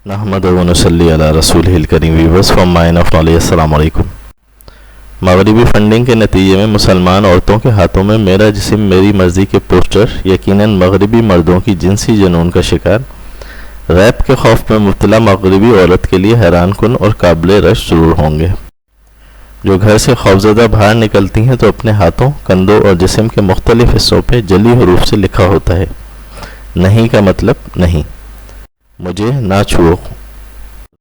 نحمدہ و نصلی علی رسولہ الکریم. Viewers from mine of knowledge, السلام علیکم. مغربی فنڈنگ کے نتیجے میں مسلمان عورتوں کے ہاتھوں میں میرا جسم میری مرضی کے پوسٹر یقیناً مغربی مردوں کی جنسی جنون کا شکار، ریپ کے خوف میں مبتلا مغربی عورت کے لیے حیران کن اور قابل رشک ضرور ہوں گے. جو گھر سے خوفزدہ باہر نکلتی ہیں تو اپنے ہاتھوں، کندھوں اور جسم کے مختلف حصوں پہ جلی حروف سے لکھا ہوتا ہے: نہیں کا مطلب نہیں، مجھے نہ چھوؤ،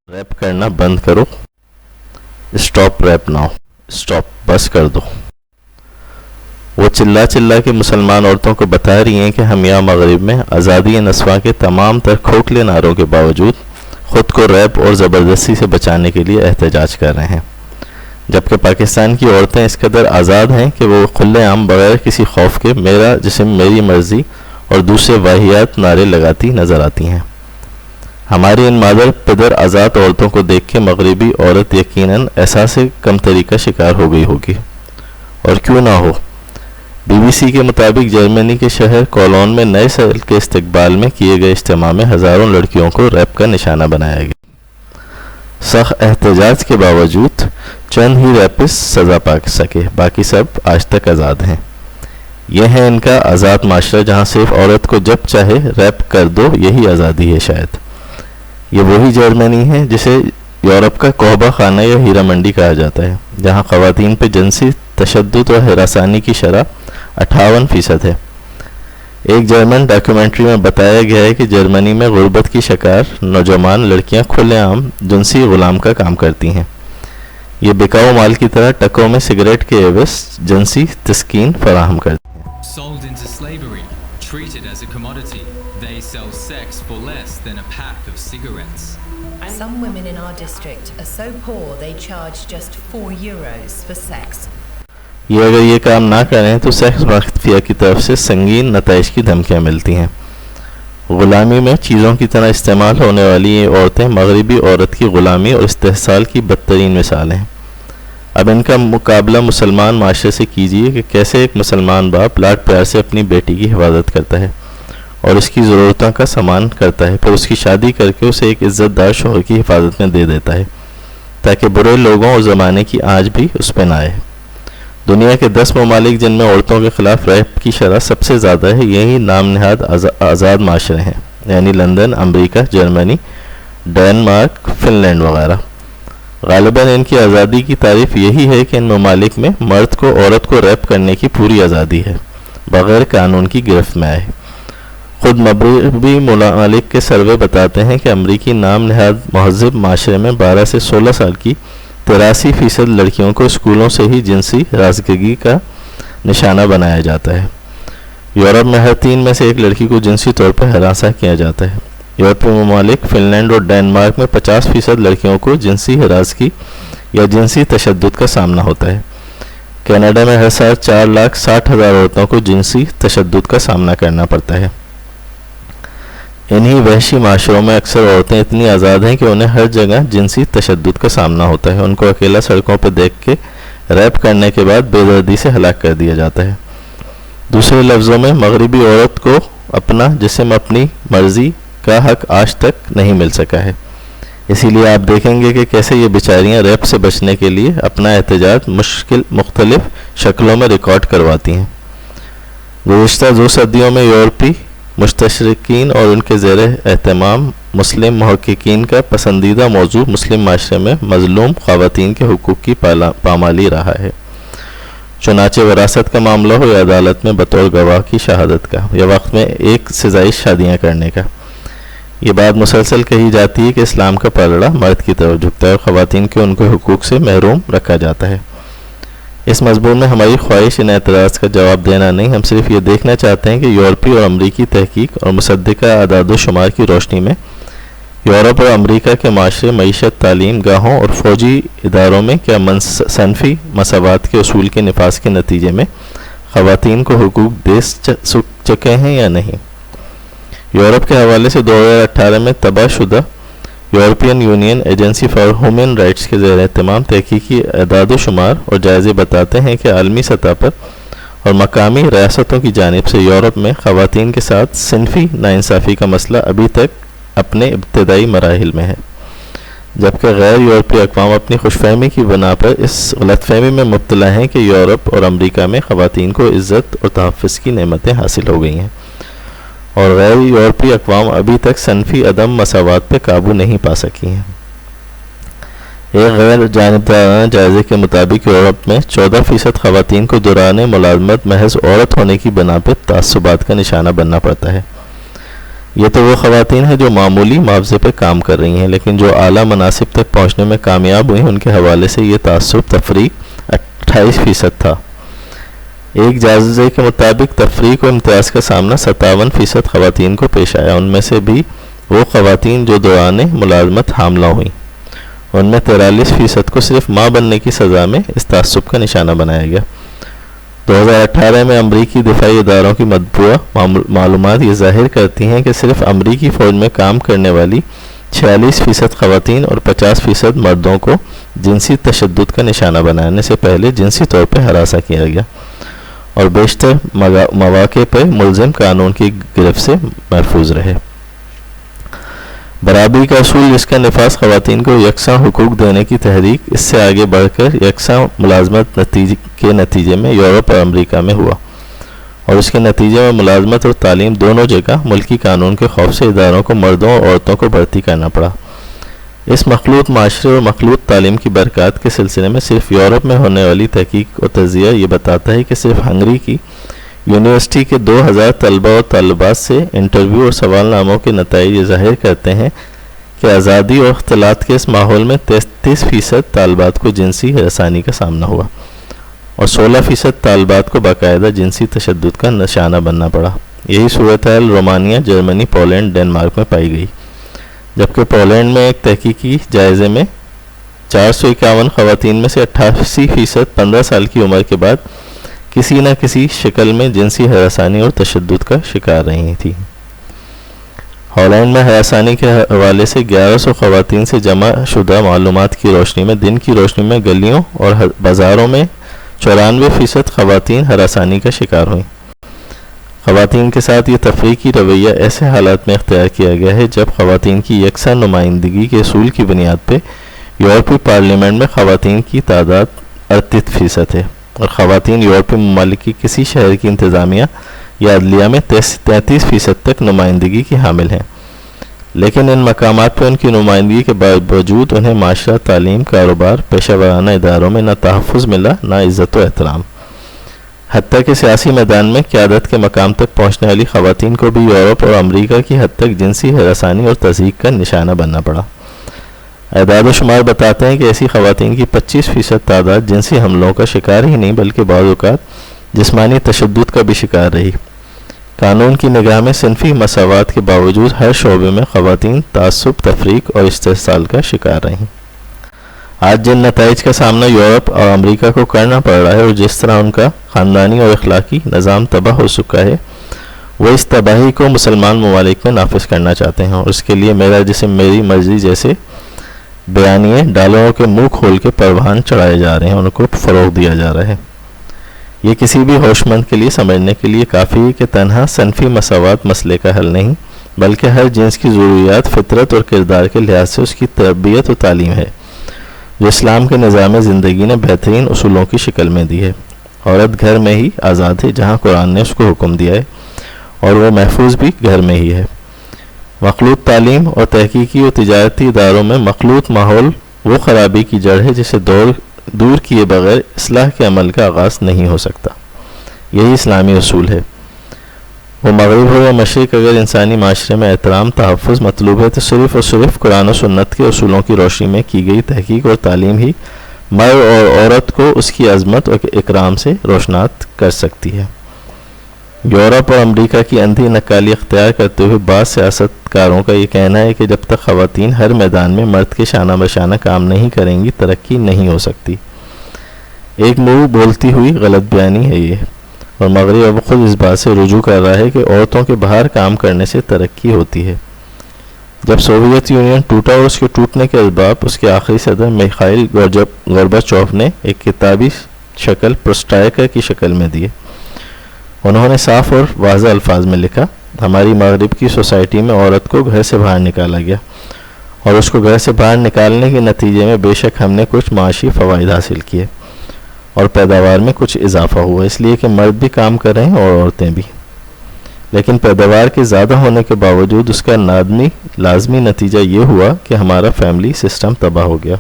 ریپ کرنا بند کرو، اسٹاپ ریپ ناؤ، اسٹاپ بس کر دو. وہ چلا چلا کے مسلمان عورتوں کو بتا رہی ہیں کہ ہم یہاں مغرب میں آزادی نسواں کے تمام تر کھوکھلے نعروں کے باوجود خود کو ریپ اور زبردستی سے بچانے کے لیے احتجاج کر رہے ہیں، جبکہ پاکستان کی عورتیں اس قدر آزاد ہیں کہ وہ کھلے عام بغیر کسی خوف کے میرا جسم میری مرضی اور دوسرے واہیات نعرے لگاتی نظر آتی ہیں. ہماری ان مادر پدر آزاد عورتوں کو دیکھ کے مغربی عورت یقیناً احساس کمتری کا شکار ہو گئی ہوگی، اور کیوں نہ ہو. بی بی سی کے مطابق جرمنی کے شہر کولون میں نئے سال کے استقبال میں کیے گئے اجتماع میں ہزاروں لڑکیوں کو ریپ کا نشانہ بنایا گیا. سخت احتجاج کے باوجود چند ہی ریپسٹ سزا پا سکے، باقی سب آج تک آزاد ہیں. یہ ہے ان کا آزاد معاشرہ جہاں صرف عورت کو جب چاہے ریپ کر دو، یہی آزادی ہے. شاید یہ وہی جرمنی ہے جسے یورپ کا کوہبہ خانہ یا ہیرا منڈی کہا جاتا ہے، جہاں خواتین پہ جنسی تشدد اور ہراسانی کی شرح 58% ہے. ایک جرمن ڈاکیومنٹری میں بتایا گیا ہے کہ جرمنی میں غربت کی شکار نوجوان لڑکیاں کھلے عام جنسی غلام کا کام کرتی ہیں. یہ بکاؤ مال کی طرح ٹکوں میں سگریٹ کے عوض جنسی تسکین فراہم کرتی ہیں. Sold into slavery, treated as a commodity, they sell sex for less than a pack of cigarettes. Some women in our district are so poor they charge just €4 for sex. یہ اگر یہ کام نہ کریں تو سیکس مافیا کی طرف سے سنگین نتائج کی دھمکیاں ملتی ہیں. غلامی میں چیزوں کی طرح استعمال ہونے والی یہ عورتیں مغربی عورت کی غلامی اور استحصال کی بدترین مثالیں ہیں. اب ان کا مقابلہ مسلمان معاشرے سے کیجیے کہ کیسے ایک مسلمان باپ لاڈ پیار سے اپنی بیٹی کی حفاظت کرتا ہے اور اس کی ضرورتوں کا سامان کرتا ہے، پھر اس کی شادی کر کے اسے ایک عزت دار شوہر کی حفاظت میں دے دیتا ہے تاکہ برے لوگوں اور زمانے کی آنچ بھی اس پہ نہ آئے. دنیا کے 10 ممالک جن میں عورتوں کے خلاف ریپ کی شرح سب سے زیادہ ہے، یہی نام نہاد آزاد معاشرے ہیں، یعنی لندن، امریکہ، جرمنی، ڈینمارک، فن لینڈ وغیرہ. غالباً ان کی آزادی کی تعریف یہی ہے کہ ان ممالک میں مرد کو عورت کو ریپ کرنے کی پوری آزادی ہے بغیر قانون کی گرفت میں آئے. خود مغربی ممالک کے سروے بتاتے ہیں کہ امریکی نام نہاد مہذب معاشرے میں 12 سے 16 سال کی 83% لڑکیوں کو اسکولوں سے ہی جنسی ہراسگی کا نشانہ بنایا جاتا ہے. یورپ میں ہر 3 میں سے ایک لڑکی کو جنسی طور پر ہراساں کیا جاتا ہے. یورپی ممالک فن لینڈ اور ڈینمارک میں 50% لڑکیوں کو جنسی ہراسگی یا جنسی تشدد کا سامنا ہوتا ہے. کینیڈا میں ہر سال 4,60,000 عورتوں کو جنسی تشدد کا سامنا کرنا پڑتا ہے. انہی وحشی معاشروں میں اکثر عورتیں اتنی آزاد ہیں کہ انہیں ہر جگہ جنسی تشدد کا سامنا ہوتا ہے. ان کو اکیلا سڑکوں پہ دیکھ کے ریپ کرنے کے بعد بے دردی سے ہلاک کر دیا جاتا ہے. دوسرے لفظوں میں مغربی عورت کو اپنا جسم اپنی مرضی کا حق آج تک نہیں مل سکا ہے. اسی لیے آپ دیکھیں گے کہ کیسے یہ بیچاریاں ریپ سے بچنے کے لیے اپنا احتجاج مختلف شکلوں میں ریکارڈ کرواتی ہیں. گزشتہ 2 صدیوں میں یورپی مستشرقین اور ان کے زیر اہتمام مسلم محققین کا پسندیدہ موضوع مسلم معاشرے میں مظلوم خواتین کے حقوق کی پامالی رہا ہے. چنانچہ وراثت کا معاملہ ہو یا عدالت میں بطور گواہ کی شہادت کا یا وقت میں ایک سے زائد شادیاں کرنے کا، یہ بات مسلسل کہی جاتی ہے کہ اسلام کا پلڑا مرد کی طرف جھکتا ہے اور خواتین کے ان کے حقوق سے محروم رکھا جاتا ہے. اس مضمون میں ہماری خواہش ان اعتراض کا جواب دینا نہیں، ہم صرف یہ دیکھنا چاہتے ہیں کہ یورپی اور امریکی تحقیق اور مصدقہ اعداد و شمار کی روشنی میں یورپ اور امریکہ کے معاشرے، معیشت، تعلیم گاہوں اور فوجی اداروں میں کیا صنفی مساوات کے اصول کے نفاذ کے نتیجے میں خواتین کو حقوق دے چکے ہیں یا نہیں. یورپ کے حوالے سے 2018 میں تباہ شدہ European union agency for human rights کے زیر اہتمام تحقیقی اعداد و شمار اور جائزے بتاتے ہیں کہ عالمی سطح پر اور مقامی ریاستوں کی جانب سے یورپ میں خواتین کے ساتھ صنفی ناانصافی کا مسئلہ ابھی تک اپنے ابتدائی مراحل میں ہے، جبکہ غیر یورپی اقوام اپنی خوش فہمی کی بنا پر اس غلط فہمی میں مبتلا ہیں کہ یورپ اور امریکہ میں خواتین کو عزت اور تحفظ کی نعمتیں حاصل ہو گئی ہیں، اور غیر یورپی اقوام ابھی تک صنفی عدم مساوات پہ قابو نہیں پا سکی ہیں۔ ایک غیر جانبدارانہ جائزے کے مطابق یورپ میں 14% خواتین کو دوران ملازمت محض عورت ہونے کی بنا پہ تعصبات کا نشانہ بننا پڑتا ہے۔ یہ تو وہ خواتین ہیں جو معمولی معاوضے پہ کام کر رہی ہیں، لیکن جو اعلیٰ مناصب تک پہنچنے میں کامیاب ہوئی ان کے حوالے سے یہ تعصب تفریق 28% تھا۔ ایک جائزے کے مطابق تفریق و امتیاز کا سامنا 57% خواتین کو پیش آیا، ان میں سے بھی وہ خواتین جو دوران ملازمت حاملہ ہوئیں، ان میں 43% کو صرف ماں بننے کی سزا میں اس تعصب کا نشانہ بنایا گیا۔ 2018 میں امریکی دفاعی اداروں کی مطبوعہ معلومات یہ ظاہر کرتی ہیں کہ صرف امریکی فوج میں کام کرنے والی 46% خواتین اور 50% مردوں کو جنسی تشدد کا نشانہ بنانے سے پہلے جنسی طور پہ ہراساں کیا گیا، اور بیشتر مواقع پر ملزم قانون کی گرفت سے محفوظ رہے۔ برابری کا اصول، جس کا نفاذ خواتین کو یکساں حقوق دینے کی تحریک، اس سے آگے بڑھ کر یکساں ملازمت کے نتیجے میں یورپ اور امریکہ میں ہوا، اور اس کے نتیجے میں ملازمت اور تعلیم دونوں جگہ ملکی قانون کے خوف سے اداروں کو مردوں اور عورتوں کو بھرتی کرنا پڑا۔ اس مخلوط معاشرے اور مخلوط تعلیم کی برکات کے سلسلے میں صرف یورپ میں ہونے والی تحقیق و تجزیہ یہ بتاتا ہے کہ صرف ہنگری کی یونیورسٹی کے 2000 طلبہ و طالبات سے انٹرویو اور سوال ناموں کے نتائج یہ ظاہر کرتے ہیں کہ آزادی اور اختلاط کے اس ماحول میں 33% طالبات کو جنسی ہراسانی کا سامنا ہوا، اور 16% طالبات کو باقاعدہ جنسی تشدد کا نشانہ بننا پڑا۔ یہی صورتحال رومانیہ، جرمنی، پولینڈ، ڈنمارک میں پائی گئی، جبکہ پولینڈ میں ایک تحقیقی جائزے میں 451 خواتین میں سے 88% 15 سال کی عمر کے بعد کسی نہ کسی شکل میں جنسی ہراسانی اور تشدد کا شکار رہی تھیں۔ ہالینڈ میں ہراسانی کے حوالے سے 1100 خواتین سے جمع شدہ معلومات کی روشنی میں دن کی روشنی میں گلیوں اور بازاروں میں 94% خواتین ہراسانی کا شکار ہوئیں۔ خواتین کے ساتھ یہ تفریقی رویہ ایسے حالات میں اختیار کیا گیا ہے جب خواتین کی یکساں نمائندگی کے اصول کی بنیاد پہ یورپی پارلیمنٹ میں خواتین کی تعداد 38% ہے، اور خواتین یورپی ممالک کی کسی شہر کی انتظامیہ یا عدلیہ میں 33% تک نمائندگی کی حامل ہیں، لیکن ان مقامات پہ ان کی نمائندگی کے باوجود انہیں معاشرہ، تعلیم، کاروبار، پیشہ ورانہ اداروں میں نہ تحفظ ملا نہ عزت و احترام، حتیٰ کہ سیاسی میدان میں قیادت کے مقام تک پہنچنے والی خواتین کو بھی یورپ اور امریکہ کی حد تک جنسی ہراسانی اور تضحیک کا نشانہ بننا پڑا۔ اعداد و شمار بتاتے ہیں کہ ایسی خواتین کی 25% تعداد جنسی حملوں کا شکار ہی نہیں بلکہ بعض اوقات جسمانی تشدد کا بھی شکار رہی۔ قانون کی نگاہ میں صنفی مساوات کے باوجود ہر شعبے میں خواتین تعصب، تفریق اور استحصال کا شکار رہیں۔ آج جن نتائج کا سامنا یورپ اور امریکہ کو کرنا پڑ رہا ہے اور جس طرح ان کا خاندانی اور اخلاقی نظام تباہ ہو چکا ہے، وہ اس تباہی کو مسلمان ممالک میں نافذ کرنا چاہتے ہیں، اور اس کے لیے میرا جسم میری مرضی جیسے بیانیے ڈالروں کے منہ کھول کے پروان چڑھائے جا رہے ہیں، ان کو فروغ دیا جا رہا ہے۔ یہ کسی بھی ہوش مند کے لیے سمجھنے کے لیے کافی ہے کہ تنہا صنفی مساوات مسئلے کا حل نہیں، بلکہ ہر جنس کی ضروریات، فطرت اور کردار کے لحاظ سے اس کی تربیت و تعلیم ہے، جو اسلام کے نظام زندگی نے بہترین اصولوں کی شکل میں دی ہے۔ عورت گھر میں ہی آزاد ہے جہاں قرآن نے اس کو حکم دیا ہے، اور وہ محفوظ بھی گھر میں ہی ہے۔ مخلوط تعلیم اور تحقیقی و تجارتی اداروں میں مخلوط ماحول وہ خرابی کی جڑ ہے جسے دور کیے بغیر اصلاح کے عمل کا آغاز نہیں ہو سکتا۔ یہی اسلامی اصول ہے۔ وہ مغرب ہو یا مشرق، اگر انسانی معاشرے میں احترام، تحفظ مطلوب ہے تو صرف اور صرف قرآن و سنت کے اصولوں کی روشنی میں کی گئی تحقیق اور تعلیم ہی مرد اور عورت کو اس کی عظمت اور اکرام سے روشنات کر سکتی ہے۔ یورپ اور امریکہ کی اندھی نقالی اختیار کرتے ہوئے بعض سیاست کاروں کا یہ کہنا ہے کہ جب تک خواتین ہر میدان میں مرد کے شانہ بشانہ کام نہیں کریں گی ترقی نہیں ہو سکتی۔ ایک منہ بولتی ہوئی غلط بیانی ہے یہ، اور مغرب اب خود اس بات سے رجوع کر رہا ہے کہ عورتوں کے باہر کام کرنے سے ترقی ہوتی ہے۔ جب سوویت یونین ٹوٹا اور اس کے ٹوٹنے کے اسباب اس کے آخری صدر میخائیل گورباچوف نے ایک کتابی شکل پروسٹائکا کی شکل میں دیے، انہوں نے صاف اور واضح الفاظ میں لکھا، ہماری مغرب کی سوسائٹی میں عورت کو گھر سے باہر نکالا گیا، اور اس کو گھر سے باہر نکالنے کے نتیجے میں بے شک ہم نے کچھ معاشی فوائد حاصل کیے اور پیداوار میں کچھ اضافہ ہوا، اس لیے کہ مرد بھی کام کر رہے ہیں اور عورتیں بھی، لیکن پیداوار کے زیادہ ہونے کے باوجود اس کا لازمی نتیجہ یہ ہوا کہ ہمارا فیملی سسٹم تباہ ہو گیا،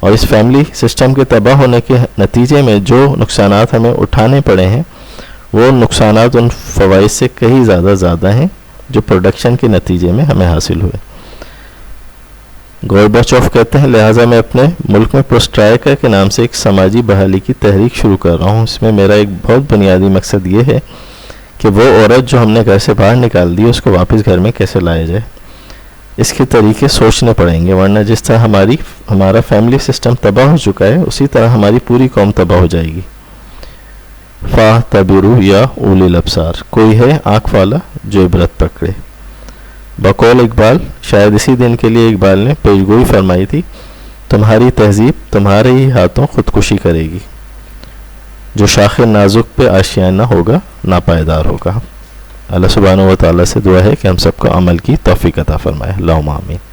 اور اس فیملی سسٹم کے تباہ ہونے کے نتیجے میں جو نقصانات ہمیں اٹھانے پڑے ہیں وہ نقصانات ان فوائد سے کہیں زیادہ ہیں جو پروڈکشن کے نتیجے میں ہمیں حاصل ہوئے۔ گورباچوف کہتے ہیں لہٰذا میں اپنے ملک میں پروسٹرائکا کے نام سے ایک سماجی بحالی کی تحریک شروع کر رہا ہوں۔ اس میں میرا ایک بہت بنیادی مقصد یہ ہے کہ وہ عورت جو ہم نے گھر سے باہر نکال دی اس کو واپس گھر میں کیسے لایا جائے، اس کے طریقے سوچنے پڑیں گے، ورنہ جس طرح ہمارا فیملی سسٹم تباہ ہو چکا ہے اسی طرح ہماری پوری قوم تباہ ہو جائے گی۔ فَاعْتَبِرُوا یا اولی الابصار، کوئی ہے آنکھ والا جو عبرت پکڑے۔ بقول اقبال، شاید اسی دن کے لیے اقبال نے پیشگوئی فرمائی تھی، تمہاری تہذیب تمہارے ہی ہاتھوں خودکشی کرے گی، جو شاخ نازک پہ آشیانہ ہوگا ناپائیدار ہوگا۔ اللہ سبحانہ و تعالیٰ سے دعا ہے کہ ہم سب کو عمل کی توفیق عطا فرمائے، اللہم آمین۔